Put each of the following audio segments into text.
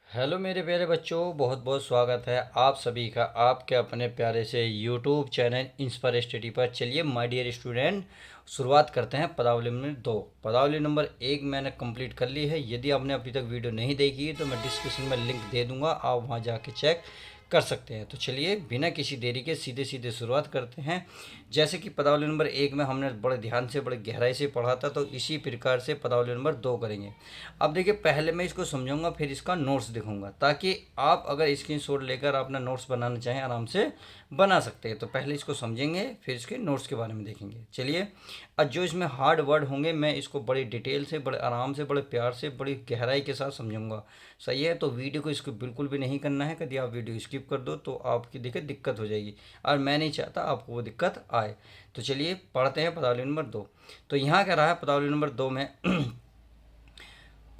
Hello मेरे प्यारे बच्चों, बहुत बहुत स्वागत है आप सभी का आपके अपने प्यारे से यूट्यूब चैनल इंस्पायर स्टडी पर। चलिए माय डियर स्टूडेंट, शुरुआत करते हैं। पदावली नंबर 2। पदावली नंबर 1 मैंने कंप्लीट कर ली है। यदि आपने अभी तक वीडियो नहीं देखी तो मैं डिस्क्रिप्शन में लिंक दे दूंगा, आप वहां जाके चेक कर सकते हैं। तो चलिए बिना किसी देरी के सीधे सीधे शुरुआत करते हैं। जैसे कि पदावली नंबर 1 में हमने बड़े ध्यान से बड़े गहराई से पढ़ा था, तो इसी प्रकार से पदावली नंबर 2 करेंगे। अब देखिए, पहले मैं इसको समझाऊंगा, फिर इसका नोट्स दिखाऊंगा, ताकि आप अगर स्क्रीनशॉट लेकर अपना नोट्स बनाना चाहें आराम से बना सकते हैं। तो पहले इसको समझेंगे, फिर इसके नोट्स के बारे में देखेंगे। चलिए, अब जो इसमें हार्ड वर्ड होंगे मैं इसको बड़ी डिटेल से, बड़े आराम से, बड़े प्यार से, बड़ी गहराई के साथ समझाऊंगा। सही है? तो वीडियो को इसको बिल्कुल भी नहीं करना है। यदि आप वीडियो स्किप कर दो तो आपकी देखिए दिक्कत हो जाएगी, और मैं नहीं चाहता आपको वो दिक्कत आए। तो चलिए पढ़ते हैं पदावली नंबर 2। तो यहाँ कह रहा है पदावली नंबर 2 में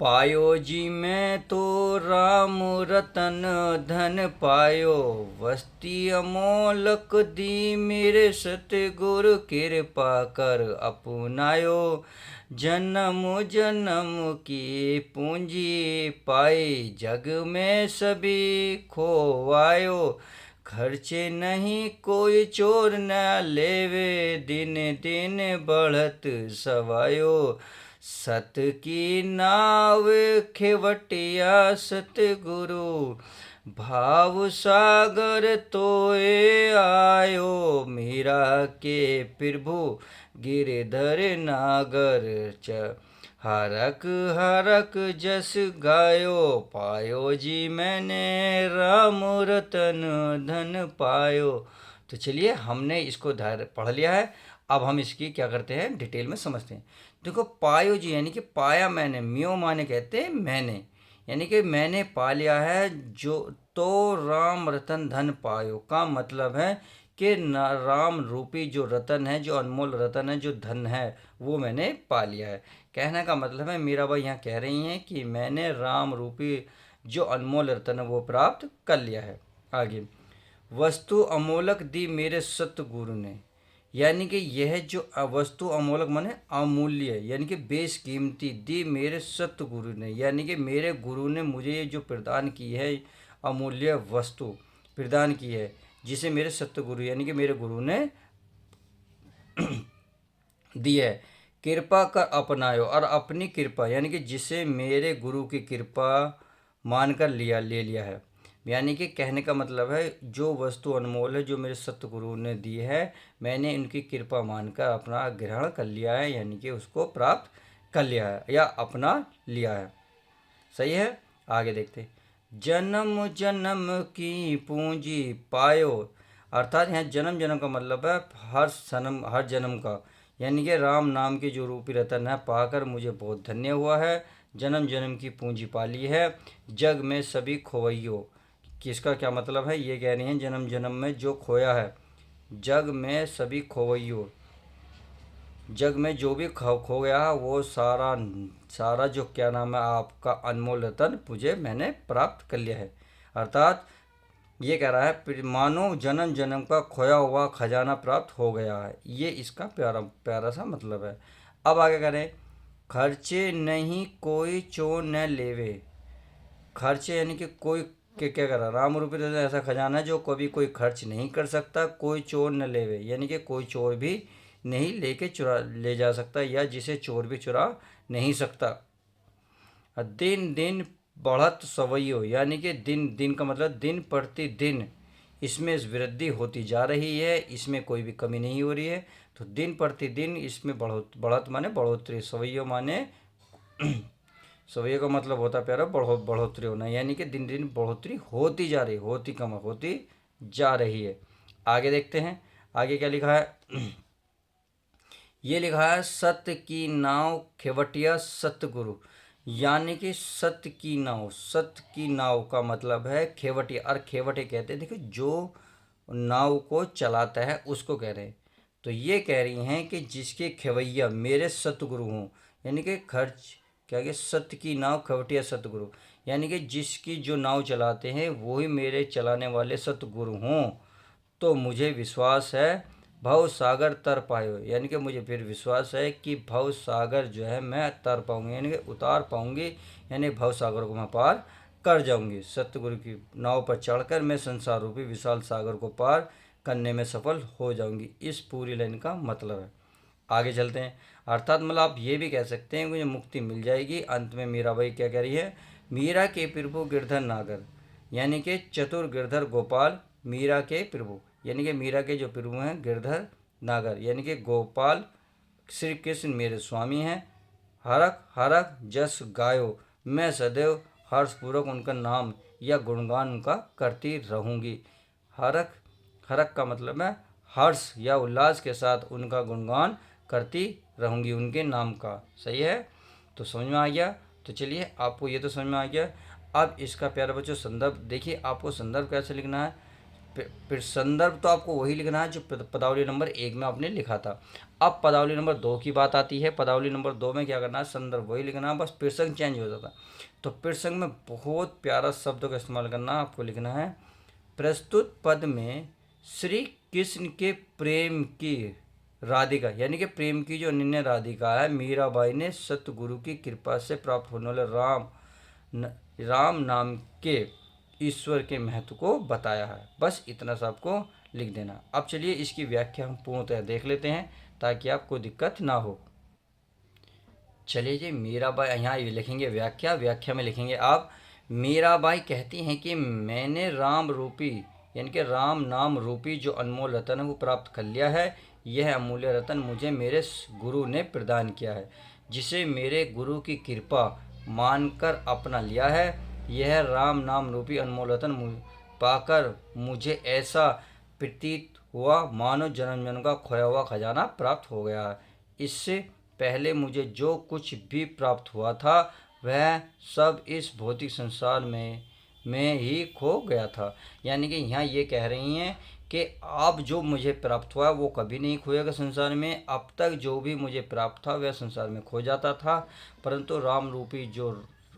पायो जी मैं तो राम रतन धन पायो, वस्ती अमोलक दी मेरे सतगुरु कृपा कर अपनायो। जन्म जन्म की पूंजी पाई, जग में सभी खोवायो। खर्चे नहीं कोई चोर न लेवे, दिन दिन बढ़त सवायो। सत की नाव खेवटिया सतगुरु, भाव सागर तोए आयो। मीरा के प्रभु गिरधर नागर च हरक हरक जस गायो। पायो जी मैंने राम रतन धन पायो। तो चलिए हमने इसको पढ़ लिया है। अब हम इसकी क्या करते हैं, डिटेल में समझते हैं। देखो, पायो जी यानी कि पाया मैंने, म्यो माने कहते हैं मैंने, यानी कि मैंने पा लिया है। जो तो राम रतन धन पायो का मतलब है कि राम रूपी जो रतन है, जो अनमोल रतन है, जो धन है, वो मैंने पा लिया है। कहने का मतलब है, मीराबाई यहाँ कह रही हैं कि मैंने राम रूपी जो अनमोल रतन है वो प्राप्त कर लिया है। आगे, वस्तु अमोलक दी मेरे सतगुरु ने, यानी कि यह जो वस्तु अमोलक माने अमूल्य, यानी कि बेशकीमती, दी मेरे सतगुरु ने, यानी कि मेरे गुरु ने मुझे ये जो प्रदान की है, अमूल्य वस्तु प्रदान की है, जिसे मेरे सतगुरु यानी कि मेरे गुरु ने दी है। कृपा कर अपनायो, और अपनी कृपा यानी कि जिसे मेरे गुरु की कृपा मानकर ले लिया है। यानी कि कहने का मतलब है, जो वस्तु अनमोल है जो मेरे सतगुरु ने दी है, मैंने इनकी कृपा मानकर अपना ग्रहण कर लिया है, यानी कि उसको प्राप्त कर लिया है या अपना लिया है। सही है? आगे देखते। जन्म जन्म की पूंजी पायो, अर्थात यहाँ जन्म जन्म का मतलब है हर जन्म का, यानी कि राम नाम के जो रूपी रतन है पाकर मुझे बहुत धन्य हुआ है। जन्म जन्म की पूंजी पाली है, जग में सभी खोवैयो। किसका क्या मतलब है, ये कह रही हैं जन्म जन्म में जो खोया है, जग में सभी खोवैयो, जग में जो भी खो गया वो सारा सारा जो क्या नाम है आपका अनमोल रतन मुझे मैंने प्राप्त कर लिया है। अर्थात ये कह रहा है मानो जन्म जन्म का खोया हुआ खजाना प्राप्त हो गया है। ये इसका प्यारा प्यारा सा मतलब है। अब आगे करें, खर्चे नहीं कोई चोर न लेवे। खर्चे यानी कि कोई क्या कर रहा, राम रूपी तो ऐसा खजाना है जो कभी कोई खर्च नहीं कर सकता, कोई चोर न लेवे, यानी कि कोई चोर भी नहीं लेके चुरा ले जा सकता, या जिसे चोर भी चुरा नहीं सकता। दिन दिन बढ़त सवैयो, यानी कि दिन दिन का मतलब दिन प्रतिदिन इसमें वृद्धि होती जा रही है, इसमें कोई भी कमी नहीं हो रही है। तो दिन प्रतिदिन इसमें बढ़त माने बढ़ोतरी, सवैयो माने सवैया का मतलब होता है प्यारा बढ़ोतरी होना, यानी कि दिन दिन बढ़ोतरी होती जा रही, होती कम होती जा रही है। आगे देखते हैं, आगे क्या लिखा है। ये लिखा है सत्य की नाव खेवटिया सतगुरु, यानी कि सत्य की नाव, सत्य की नाव का मतलब है खेवटिया, और खेवटे कहते हैं देखो जो नाव को चलाता है उसको कह रहे हैं। तो ये कह रही हैं कि जिसके खेवैया मेरे सतगुरु हों, यानी कि खर्च क्या कि सत्य की नाव खवटिया सतगुरु, यानी कि जिसकी जो नाव चलाते हैं वही मेरे चलाने वाले सतगुरु हों, तो मुझे विश्वास है भव सागर तर पायो, यानी कि मुझे फिर विश्वास है कि भव सागर जो है मैं तर पाऊंगी, यानी कि उतार पाऊंगी, यानी भव सागर को मैं पार कर जाऊंगी। सतगुरु की नाव पर चढ़कर मैं संसार रूपी विशाल सागर को पार करने में सफल हो जाऊंगी। इस पूरी लाइन का मतलब है। आगे चलते हैं। अर्थात मतलब आप ये भी कह सकते हैं कि मुझे मुक्ति मिल जाएगी। अंत में मीराबाई क्या कह रही है, मीरा के प्रभु गिरधर नागर, यानी कि चतुर गिरधर गोपाल, मीरा के प्रभु यानी कि मीरा के जो प्रभु हैं गिरधर नागर यानी कि गोपाल श्री कृष्ण मेरे स्वामी हैं। हरक हरक जस गायो, मैं सदैव हर्षपूर्वक उनका नाम या गुणगान उनका करती रहूंगी। हरक हरक का मतलब है हर्ष या उल्लास के साथ उनका गुणगान करती रहूंगी, उनके नाम का। सही है, तो समझ में आ गया। तो चलिए, आपको ये तो समझ में आ गया। अब इसका प्यारे बच्चों संदर्भ देखिए। आपको संदर्भ कैसे लिखना है, फिर संदर्भ तो आपको वही लिखना है जो पदावली नंबर 1 में आपने लिखा था। अब पदावली नंबर 2 की बात आती है। पदावली नंबर 2 में क्या करना है, संदर्भ वही लिखना है, बस प्रसंग चेंज हो जाता है। तो प्रसंग में बहुत प्यारा शब्दों का इस्तेमाल करना है। आपको लिखना है, प्रस्तुत पद में श्री कृष्ण के प्रेम की राधिका यानी कि प्रेम की जो अनन्य राधिका है मीराबाई ने सतगुरु की कृपा से प्राप्त होने वाले राम नाम के ईश्वर के महत्व को बताया है। बस इतना सा आपको लिख देना। अब चलिए इसकी व्याख्या हम पूर्णतः देख लेते हैं ताकि आपको दिक्कत ना हो। चलिए जी, मीराबाई यहाँ ये लिखेंगे व्याख्या। व्याख्या में लिखेंगे आप, मीराबाई कहती हैं कि मैंने राम रूपी यानी कि राम नाम रूपी जो अनमोल रतन है वो प्राप्त कर लिया है। यह अमूल्य रतन मुझे मेरे गुरु ने प्रदान किया है, जिसे मेरे गुरु की कृपा मानकर अपना लिया है। यह राम नाम रूपी अनमोल रतन पाकर मुझे ऐसा प्रतीत हुआ मानो जन्म जन्म का खोया हुआ खजाना प्राप्त हो गया है। इससे पहले मुझे जो कुछ भी प्राप्त हुआ था वह सब इस भौतिक संसार में ही खो गया था। यानी कि यहाँ ये कह रही हैं कि अब जो मुझे प्राप्त हुआ वो कभी नहीं खोएगा संसार में। अब तक जो भी मुझे प्राप्त था वह संसार में खो जाता था, परंतु राम रूपी जो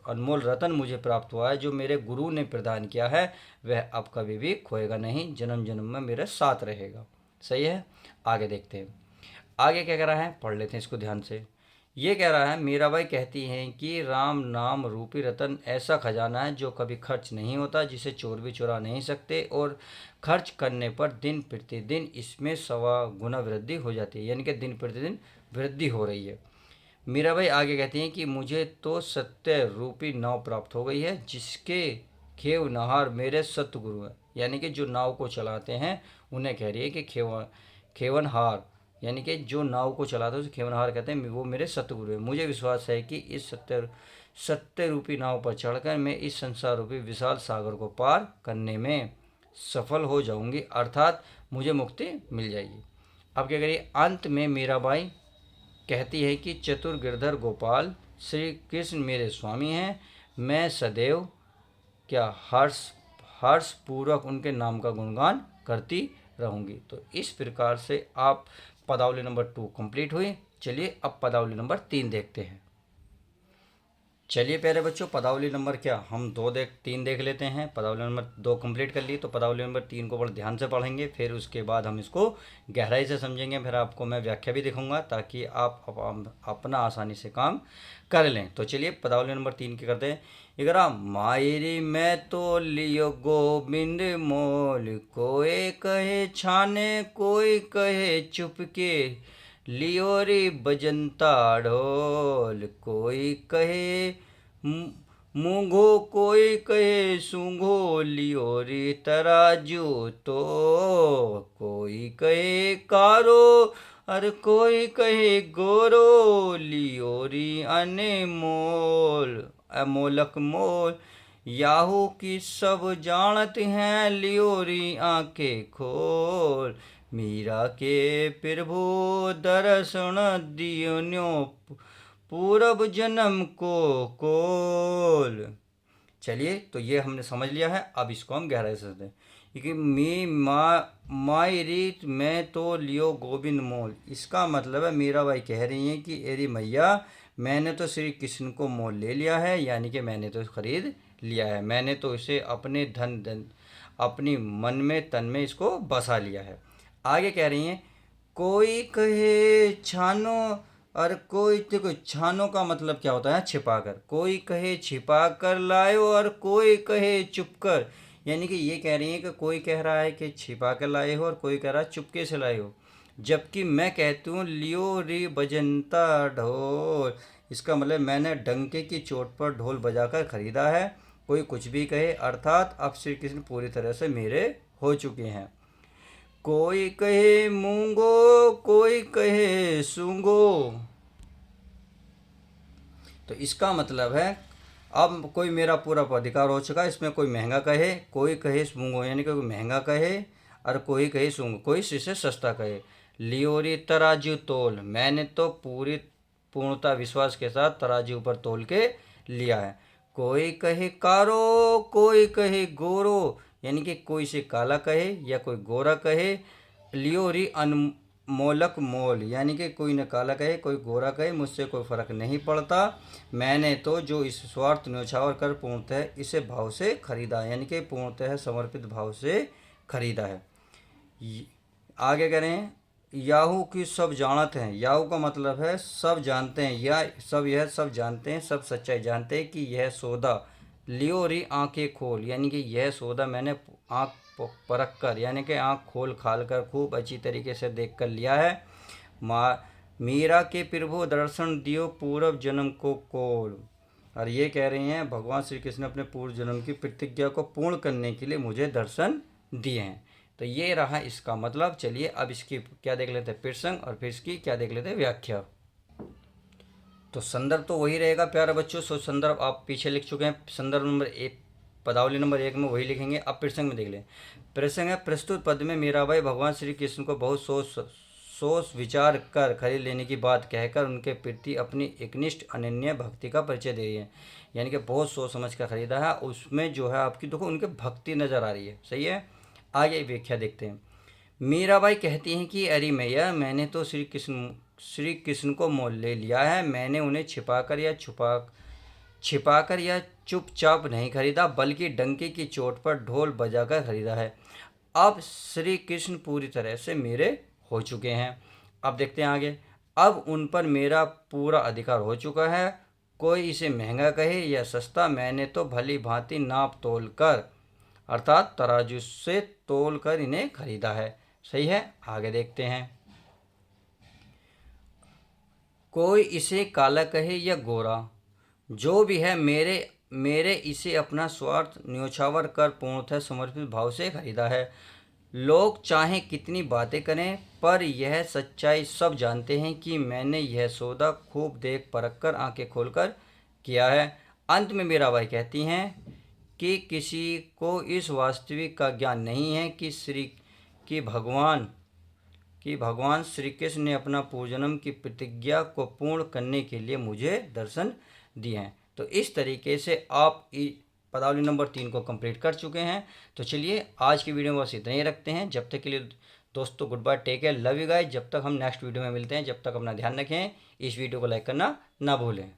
अनमोल रतन मुझे प्राप्त हुआ है जो मेरे गुरु ने प्रदान किया है वह अब कभी भी खोएगा नहीं, जन्म जन्म में मेरे साथ रहेगा। सही है, आगे देखते हैं। आगे क्या कह रहा है, पढ़ लेते हैं इसको ध्यान से। ये कह रहा है, मीराबाई कहती हैं कि राम नाम रूपी रतन ऐसा खजाना है जो कभी खर्च नहीं होता, जिसे चोर भी चुरा नहीं सकते, और खर्च करने पर दिन प्रतिदिन इसमें 1.25 गुना वृद्धि हो जाती है, यानी कि दिन प्रतिदिन वृद्धि हो रही है। मीराबाई आगे कहती हैं कि मुझे तो सत्य रूपी नाव प्राप्त हो गई है, जिसके खेवनहार मेरे सतगुरु हैं। यानी कि जो नाव को चलाते हैं उन्हें कह रही है कि खेवनहार यानी कि जो नाव को चलाते हैं उसे खेवनहार कहते हैं, वो मेरे सतगुरु हैं। मुझे विश्वास है कि इस सत्य रूपी नाव पर चढ़कर मैं इस संसार रूपी विशाल सागर को पार करने में सफल हो जाऊंगी, अर्थात मुझे मुक्ति मिल जाएगी। अब क्या करिए, अंत में मीराबाई कहती है कि चतुर गिरधर गोपाल श्री कृष्ण मेरे स्वामी हैं। मैं सदैव क्या हर्ष पूर्वक उनके नाम का गुणगान करती रहूंगी। तो इस प्रकार से आप पदावली नंबर 2 कंप्लीट हुई। चलिए अब पदावली नंबर 3 देखते हैं। चलिए प्यारे बच्चों, पदावली नंबर क्या हम 3 देख लेते हैं। पदावली नंबर 2 कंप्लीट कर ली, तो पदावली नंबर 3 को बड़े ध्यान से पढ़ेंगे, फिर उसके बाद हम इसको गहराई से समझेंगे, फिर आपको मैं व्याख्या भी दिखाऊंगा ताकि आप अपना आसानी से काम कर लें। तो चलिए पदावली नंबर 3 की करते हैं। इकरा मायरी मैं तो लियो गोविंद मोल, कोई कहे छाने कोई कहे चुपके, लियो रे बजंता ढोल, कोई कहे मूंगो कोई कहे सूंघो, लियो रे तराजू तो, कोई कहे कारो और कोई कहे गोरो, लियो री अनमोल अमोलक मोल, याहू की सब जानत हैं, लियो री आंखें खोल, मीरा के प्रभु दर्शन दियो न्यो, पूरब जन्म को कोल। चलिए, तो ये हमने समझ लिया है। अब इसको हम गहराई से समझते हैं कि माई रीत मैं तो लियो गोविंद मोल। इसका मतलब है मीराबाई कह रही हैं कि एरी मैया मैंने तो श्री कृष्ण को मोल ले लिया है, यानी कि मैंने तो खरीद लिया है, मैंने तो इसे अपने धन अपनी मन में तन में इसको बसा लिया है। आगे कह रही हैं, कोई कहे छानो और कोई देखो छानो का मतलब क्या होता है, छिपा कर। कोई कहे छिपा कर लायो और कोई कहे चुप कर। यानी कि ये कह रही है कि कोई कह रहा है कि छिपा कर लाए हो और कोई कह रहा है चुपके से लाए हो, जबकि मैं कहती हूँ लियो रे बजंता ढोल। इसका मतलब मैंने डंके की चोट पर ढोल बजाकर खरीदा है। कोई कुछ भी कहे, अर्थात अब श्री कृष्ण पूरी तरह से मेरे हो चुके हैं। कोई कहे मूंगो कोई कहे सूंगो। तो इसका मतलब है अब कोई मेरा पूरा अधिकार हो चुका है। इसमें कोई महंगा कहे, कोई कहे सूंगो, यानी कि कोई महंगा कहे और कोई कहे सूंगो, कोई इसे सस्ता कहे। लियोरी तराजू तोल, मैंने तो पूरी पूर्णता विश्वास के साथ तराजू पर तोल के लिया है। कोई कहे कारो कोई कहे गोरो, यानी कि कोई से काला कहे या कोई गोरा कहे। लियोरी अनमोलक मोल, यानी कि कोई न काला कहे कोई गोरा कहे, मुझसे कोई फर्क नहीं पड़ता। मैंने तो जो इस स्वार्थ न्योछावर कर पूर्णतः इसे भाव से खरीदा, यानी कि पूर्णतः समर्पित भाव से खरीदा है। आगे करें, याहू की सब जानत हैं। याहू का मतलब है सब जानते हैं, या सब यह सब जानते हैं, सब सच्चाई जानते हैं कि यह सौदा लियो री आंखें खोल, यानी कि यह सौदा मैंने आंख परख कर, यानी कि आंख खोल खाल कर खूब अच्छी तरीके से देख कर लिया है। मीरा के प्रभु दर्शन दियो पूर्व जन्म को कोल। और ये कह रही हैं भगवान श्री कृष्ण अपने पूर्व जन्म की प्रतिज्ञा को पूर्ण करने के लिए मुझे दर्शन दिए हैं। तो ये रहा इसका मतलब। चलिए अब इसकी क्या देख लेते हैं प्रसंग, और फिर इसकी क्या देख लेते हैं व्याख्या। तो संदर्भ तो वही रहेगा प्यारे बच्चों। सो संदर्भ आप पीछे लिख चुके हैं, संदर्भ नंबर 1 पदावली नंबर 1 में वही लिखेंगे। अब प्रसंग में देख लें। प्रसंग है, प्रस्तुत पद में मीराबाई भगवान श्री कृष्ण को बहुत सोच विचार कर खरीद लेने की बात कहकर उनके प्रति अपनी एकनिष्ठ अनन्य भक्ति का परिचय दे रही है। यानी कि बहुत सोच समझ कर खरीदा है, उसमें जो है आपकी देखो उनके भक्ति नजर आ रही है। सही है, आगे व्याख्या देखते हैं। मीराबाई कहती हैं कि अरे मैया, मैंने तो श्री कृष्ण को मोल ले लिया है। मैंने उन्हें छिपाकर या चुपचाप नहीं खरीदा, बल्कि डंके की चोट पर ढोल बजाकर खरीदा है। अब श्री कृष्ण पूरी तरह से मेरे हो चुके हैं। अब देखते हैं आगे। अब उन पर मेरा पूरा अधिकार हो चुका है। कोई इसे महंगा कहे या सस्ता, मैंने तो भली भांति नाप तोल कर, अर्थात तराजू से तोल कर इन्हें खरीदा है। सही है, आगे देखते हैं। कोई इसे काला कहे या गोरा, जो भी है मेरे इसे अपना स्वार्थ न्योछावर कर पूर्णतः समर्पित भाव से खरीदा है। लोग चाहे कितनी बातें करें, पर यह सच्चाई सब जानते हैं कि मैंने यह सौदा खूब देख परख कर आंखें खोलकर किया है। अंत में मीराबाई कहती हैं कि किसी को इस वास्तविक का ज्ञान नहीं है कि भगवान श्री कृष्ण ने अपना पूर्वजन्म की प्रतिज्ञा को पूर्ण करने के लिए मुझे दर्शन दिए हैं। तो इस तरीके से आप पदावली नंबर 3 को कंप्लीट कर चुके हैं। तो चलिए आज की वीडियो में बस इतना ही रखते हैं। जब तक के लिए दोस्तों good bye, take care, love you guys. जब तक हम नेक्स्ट वीडियो में मिलते हैं, जब तक अपना ध्यान रखें। इस वीडियो को लाइक करना ना भूलें।